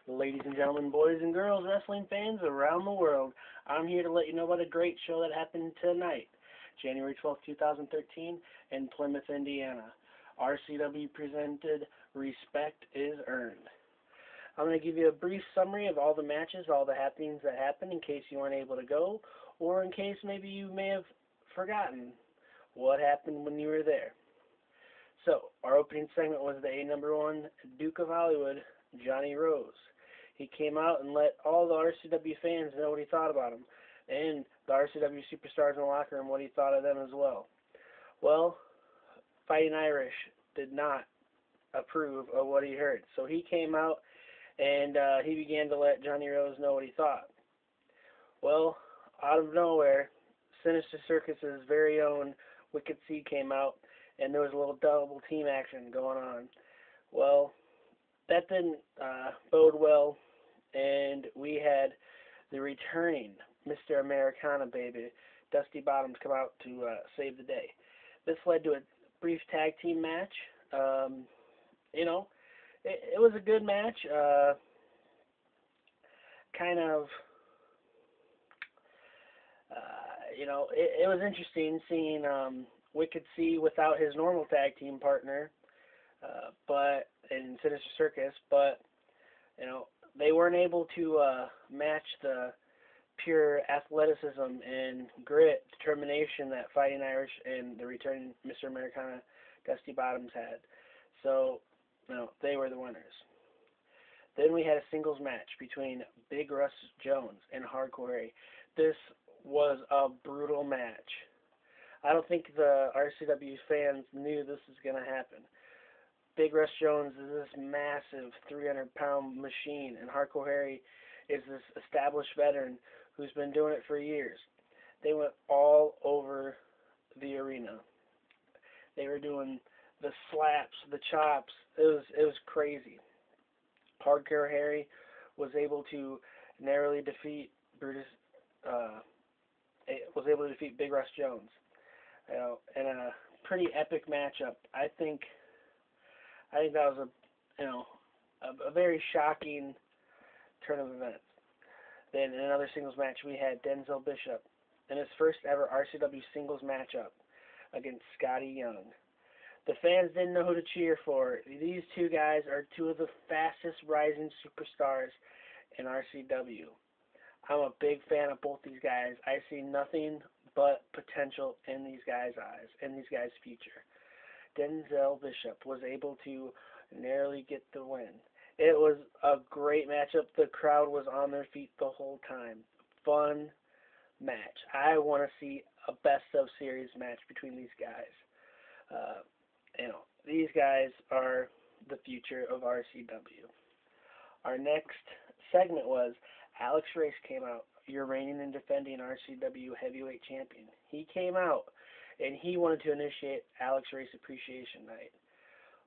Ladies and gentlemen, boys and girls, wrestling fans around the world, I'm here to let you know about a great show that happened tonight, January 12th, 2013, in Plymouth, Indiana. RCW presented Respect is Earned. I'm going to give you a brief summary of all the matches, all the happenings that happened in case you weren't able to go, or in case maybe you may have forgotten what happened when you were there. So, our opening segment was the #1 Duke of Hollywood, Johnny Rose. He came out and let all the RCW fans know what he thought about him, and the RCW superstars in the locker room what he thought of them as well. Well, Fighting Irish did not approve of what he heard, so he came out and he began to let Johnny Rose know what he thought. Well, out of nowhere, Sinister Circus's very own Wicked C came out, and there was a little double team action going on. Well, that didn't bode well, and we had the returning Mr. Americana baby, Dusty Bottoms, come out to save the day. This led to a brief tag team match. It was a good match. It was interesting seeing Wicked C without his normal tag team partner, but in Sinister Circus, but they weren't able to match the pure athleticism and grit, determination that Fighting Irish and the returning Mr. Americana, Dusty Bottoms had. So, they were the winners. Then we had a singles match between Big Russ Jones and Hardcore Harry. This was a brutal match. I don't think the RCW fans knew this was going to happen. Big Russ Jones is this massive 300-pound machine, and Hardcore Harry is this established veteran who's been doing it for years. They went all over the arena. They were doing the slaps, the chops. It was crazy. Hardcore Harry was able to narrowly defeat Brutus. Was able to defeat Big Russ Jones. In a pretty epic matchup. I think that was a very shocking turn of events. Then in another singles match, we had Denzel Bishop in his first ever RCW singles matchup against Scotty Young. The fans didn't know who to cheer for. These two guys are two of the fastest rising superstars in RCW. I'm a big fan of both these guys. I see nothing but potential in these guys' eyes, in these guys' future. Denzel Bishop was able to narrowly get the win. It was a great matchup. The crowd was on their feet the whole time. Fun match. I want to see a best-of-series match between these guys. These guys are the future of RCW. Our next segment was Alex Rase came out, your reigning and defending RCW heavyweight champion. He came out, and he wanted to initiate Alex Rase Appreciation Night.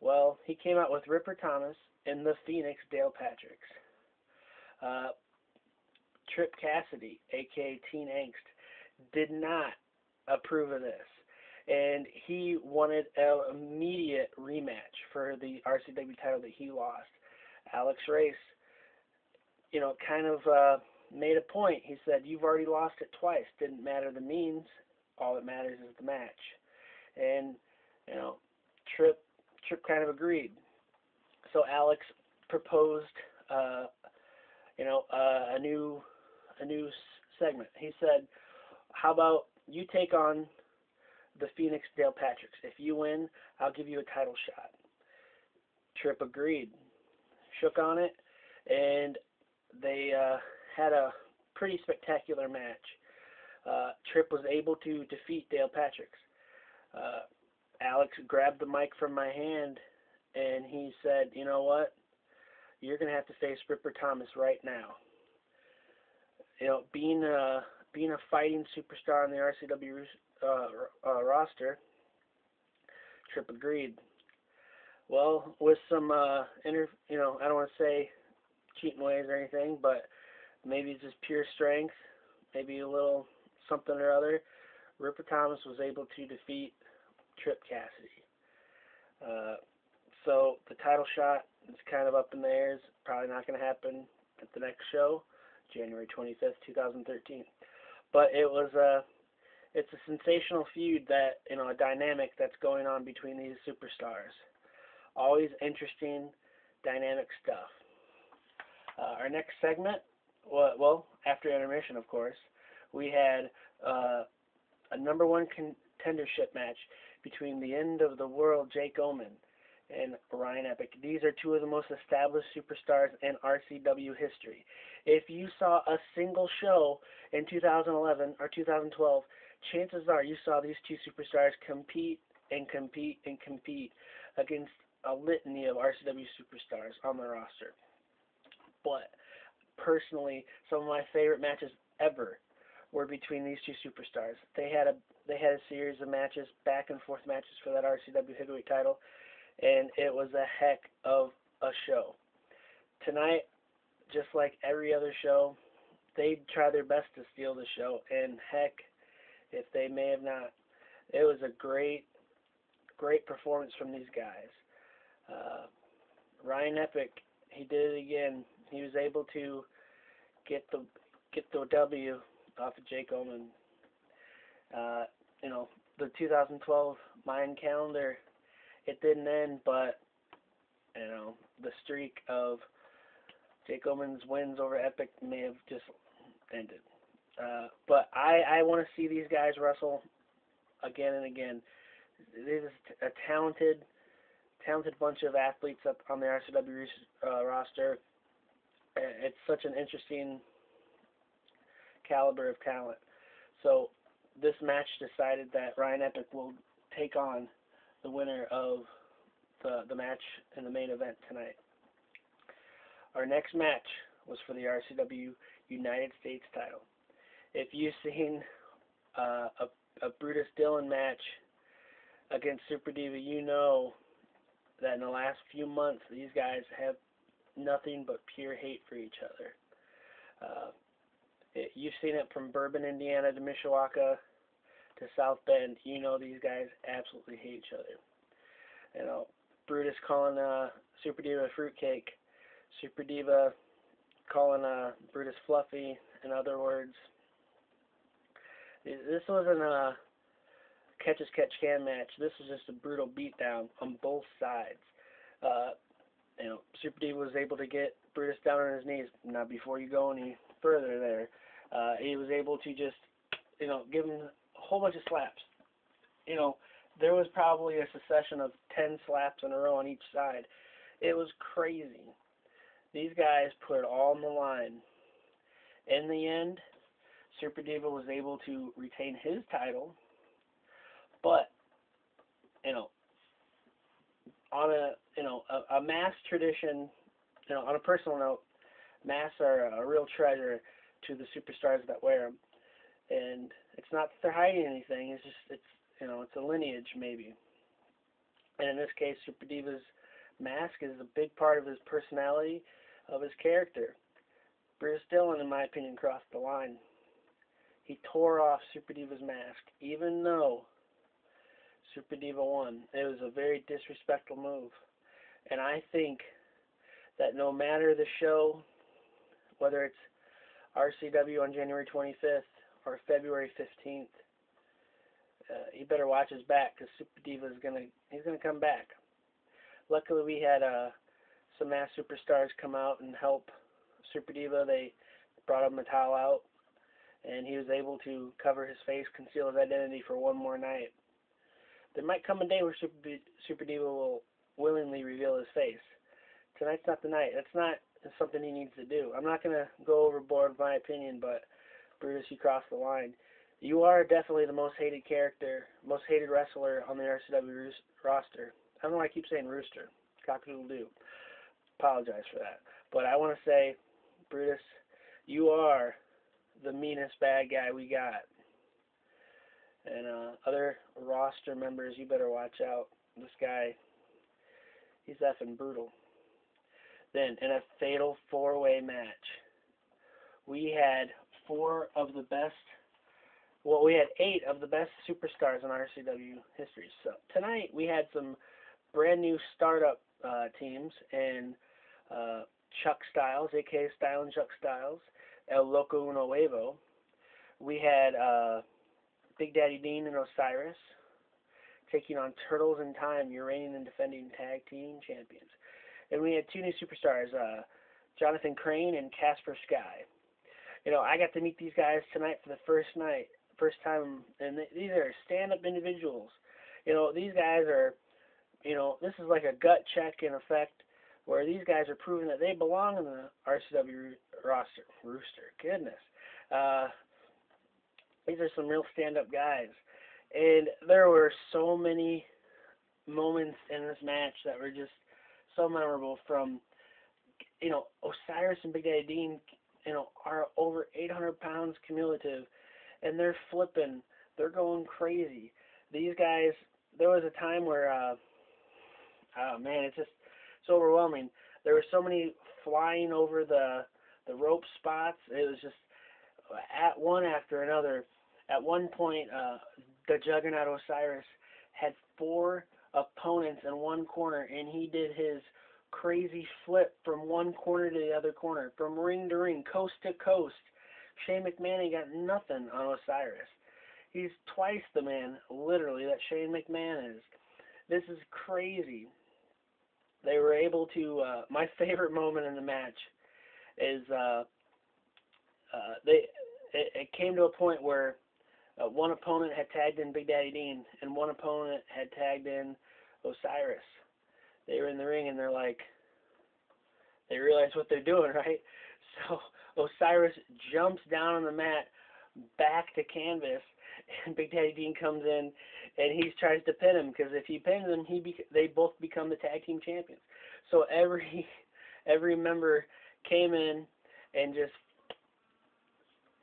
Well, he came out with Ripper Thomas and the Phoenix Dale Patricks. Trip Cassidy, a.k.a. Teen Angst, did not approve of this, and he wanted an immediate rematch for the RCW title that he lost. Alex Rase, made a point. He said, "You've already lost it twice. Didn't matter the means. All that matters is the match." And, Trip kind of agreed. So Alex proposed, a new segment. He said, "How about you take on the Phoenix Dale Patricks? If you win, I'll give you a title shot." Trip agreed, shook on it, and they had a pretty spectacular match. Trip was able to defeat Dale Patricks. Alex grabbed the mic from my hand, and he said, "You know what? You're going to have to face Ripper Thomas right now." Being a fighting superstar on the RCW roster, Trip agreed. Well, with some, I don't want to say cheating ways or anything, but maybe just pure strength, maybe a little something or other, Ripper Thomas was able to defeat Trip Cassidy. So the title shot It's kind of up in the air. It's probably not going to happen at the next show, January 25th, 2013. But it's a sensational feud that, a dynamic that's going on between these superstars. Always interesting, dynamic stuff. Our next segment, well, after intermission, of course, we had a number one contendership match between the end of the world Jake Omen and Ryan Epic. These are two of the most established superstars in RCW history. If you saw a single show in 2011 or 2012, chances are you saw these two superstars compete and compete and compete against a litany of RCW superstars on the roster. But personally, some of my favorite matches ever were between these two superstars. They had a series of matches, back and forth matches for that RCW heavyweight title, and it was a heck of a show. Tonight, just like every other show, they tried their best to steal the show, and heck, if they may have not, it was a great performance from these guys. Ryan Epic, he did it again. He was able to get the W off of Jake Omen. The 2012 Mayan calendar, it didn't end, but the streak of Jake Omen's wins over Epic may have just ended. But I want to see these guys wrestle again and again. This is a talented bunch of athletes up on the RCW roster. It's such an interesting caliber of talent. So this match decided that Ryan Epic will take on the winner of the match in the main event tonight. Our next match was for the RCW United States title. If you've seen a Brutus Dillon match against Super Diva, you know that in the last few months these guys have nothing but pure hate for each other. You've seen it from Bourbon, Indiana to Mishawaka to South Bend. You know these guys absolutely hate each other. Brutus calling Super Diva fruitcake, Super Diva calling Brutus fluffy, in other words. This wasn't a catch-as-catch-can match. This was just a brutal beatdown on both sides. Super Diva was able to get Brutus down on his knees. Now, before you go any further there, he was able to just, give him a whole bunch of slaps. There was probably a succession of 10 slaps in a row on each side. It was crazy. These guys put it all on the line. In the end, Super Diva was able to retain his title, but, on a mask tradition, on a personal note, masks are a real treasure to the superstars that wear them. And it's not that they're hiding anything, it's a lineage maybe. And in this case, Super Diva's mask is a big part of his personality, of his character. Brutus Dillon, in my opinion, crossed the line. He tore off Super Diva's mask, even though Super Diva won. It was a very disrespectful move. And I think that no matter the show, whether it's RCW on January 25th or February 15th, he better watch his back, because Super Diva he's gonna come back. Luckily, we had some mass superstars come out and help Super Diva. They brought him a towel out, and he was able to cover his face, conceal his identity for one more night. There might come a day where Super Diva will willingly reveal his face. Tonight's not the night. That's not something he needs to do. I'm not going to go overboard with my opinion, but Brutus, you crossed the line. You are definitely the most hated character, most hated wrestler on the RCW roster. I don't know why I keep saying rooster. Cock-a-doodle-doo. Apologize for that. But I want to say, Brutus, you are the meanest bad guy we got. And other roster members, you better watch out. This guy, he's effing brutal. Then, in a fatal four-way match, we had we had 8 of the best superstars in RCW history. So tonight we had some brand new startup teams, and Chuck Styles, aka Style and Chuck Styles, El Loco Nuevo. We had Big Daddy Dean and Osiris taking on Turtles in Time, your reigning and defending tag team champions. And we had two new superstars, Jonathan Crane and Casper Sky. You know, I got to meet these guys tonight for the first time, and these are stand-up individuals. You know, these guys are, you know, this is like a gut check in effect, where these guys are proving that they belong in the RCW rooster. Goodness. These are some real stand-up guys. And there were so many moments in this match that were just so memorable, from, you know, Osiris and Big Daddy Dean, you know, are over 800 pounds cumulative, and they're flipping. They're going crazy. These guys, there was a time where, oh man, it's just so overwhelming. There were so many flying over the rope spots. It was just at one after another. At one point, the Juggernaut Osiris had 4 opponents in one corner, and he did his crazy flip from one corner to the other corner, from ring to ring, coast to coast. Shane McMahon ain't got nothing on Osiris. He's twice the man, literally, that Shane McMahon is. This is crazy. They were able to, my favorite moment in the match is, it came to a point where one opponent had tagged in Big Daddy Dean, and one opponent had tagged in Osiris. They were in the ring, and they're like, they realize what they're doing, right? So Osiris jumps down on the mat, back to canvas, and Big Daddy Dean comes in, and he tries to pin him, because if he pins him, they both become the tag team champions. So every member came in and just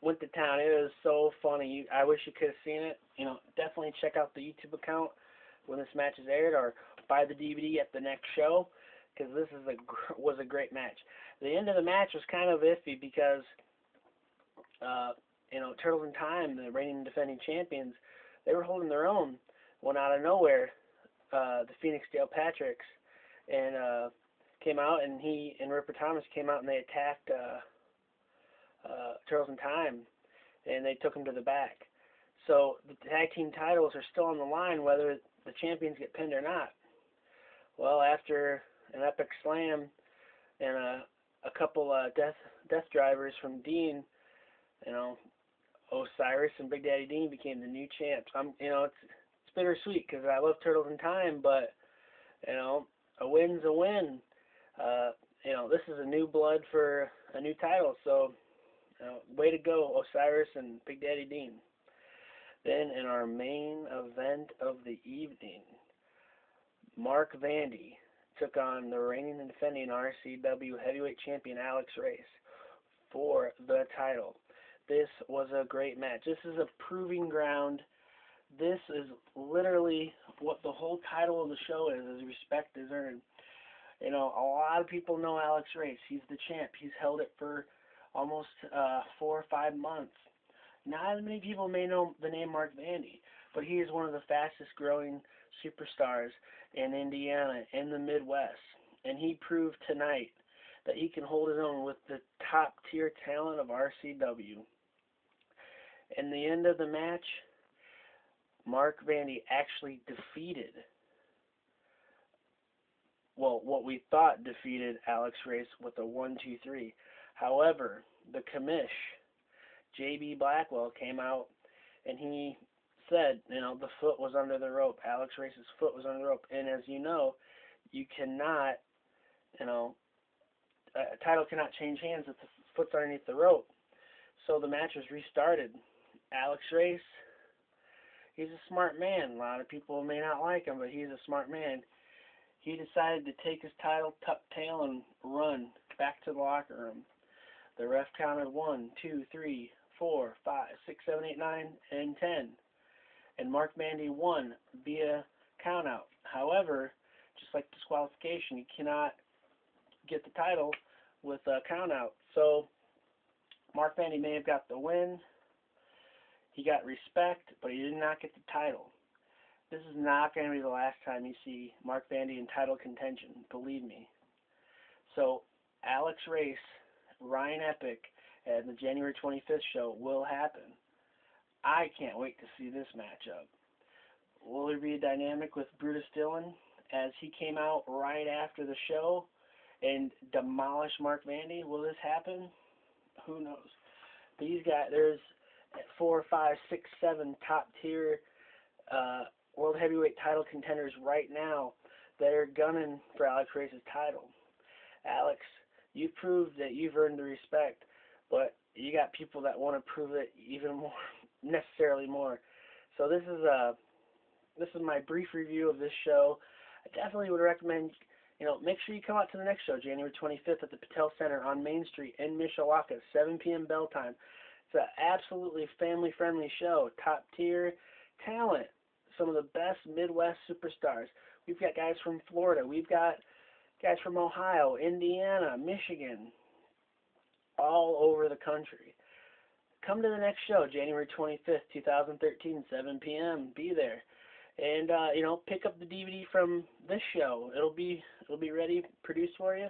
went to town. It was so funny. I wish you could have seen it. You know, definitely check out the YouTube account when this match is aired, or buy the DVD at the next show, because this was a great match. The end of the match was kind of iffy because, you know, Turtles in Time, the reigning and defending champions, they were holding their own when out of nowhere, the Phoenix Dale Patricks and came out, and he and Ripper Thomas came out, and they attacked Turtles in Time, and they took them to the back. So the tag team titles are still on the line, whether the champions get pinned or not. Well, after an epic slam and a couple death drivers from Dean, you know, Osiris and Big Daddy Dean became the new champs. You know, it's bittersweet because I love Turtles in Time, but, you know, a win's a win. You know, this is a new blood for a new title, so, you know, way to go, Osiris and Big Daddy Dean. Then in our main event of the evening, Mark Vandy took on the reigning and defending RCW heavyweight champion Alex Rase for the title. This was a great match. This is a proving ground. This is literally what the whole title of the show is respect is earned. You know, a lot of people know Alex Rase. He's the champ. He's held it for almost 4 or 5 months. Not as many people may know the name Mark Vandy, but he is one of the fastest growing superstars in Indiana, in the Midwest. And he proved tonight that he can hold his own with the top tier talent of RCW. In the end of the match, Mark Vandy actually defeated, well, what we thought defeated Alex Rase with a 1-2-3. However, the commish, J.B. Blackwell, came out and he said, you know, the foot was under the rope. Alex Race's foot was under the rope. And as you know, you cannot, you know, a title cannot change hands if the foot's underneath the rope. So the match was restarted. Alex Race, he's a smart man. A lot of people may not like him, but he's a smart man. He decided to take his title, tuck tail, and run back to the locker room. The ref counted 1, 2, 3, 4, 5, 6, 7, 8, 9, and 10. And Mark Vandy won via countout. However, just like disqualification, you cannot get the title with a countout. So Mark Vandy may have got the win. He got respect, but he did not get the title. This is not going to be the last time you see Mark Vandy in title contention, believe me. So, Alex Rase, Ryan Epic, and the January 25th show will happen. I can't wait to see this matchup. Will there be a dynamic with Brutus Dillon as he came out right after the show and demolished Mark Vandy? Will this happen? Who knows? These guys, there's 4, 5, 6, 7 top tier world heavyweight title contenders right now that are gunning for Alex Race's title. Alex, you've proved that you've earned the respect, but you got people that want to prove it even more, necessarily more. So this is my brief review of this show. I definitely would recommend, make sure you come out to the next show, January 25th at the Patel Center on Main Street in Mishawaka, 7 p.m. bell time. It's an absolutely family-friendly show, top tier talent, some of the best Midwest superstars. We've got guys from Florida. We've got guys from Ohio, Indiana, Michigan, all over the country. Come to the next show, January 25th, 2013, 7 p.m. Be there. And, pick up the DVD from this show. It'll be ready, produced for you.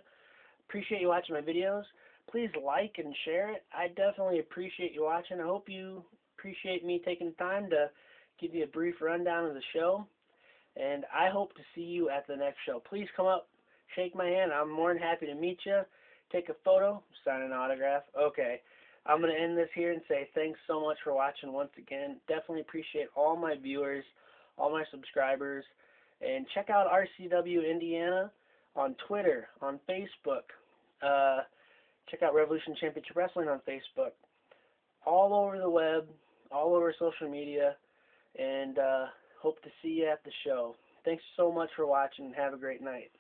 Appreciate you watching my videos. Please like and share it. I definitely appreciate you watching. I hope you appreciate me taking time to give you a brief rundown of the show. And I hope to see you at the next show. Please come up, shake my hand. I'm more than happy to meet you. Take a photo, sign an autograph. Okay. I'm going to end this here and say thanks so much for watching once again. Definitely appreciate all my viewers, all my subscribers. And check out RCW Indiana on Twitter, on Facebook. Check out Revolution Championship Wrestling on Facebook. All over the web, all over social media. And hope to see you at the show. Thanks so much for watching. Have a great night.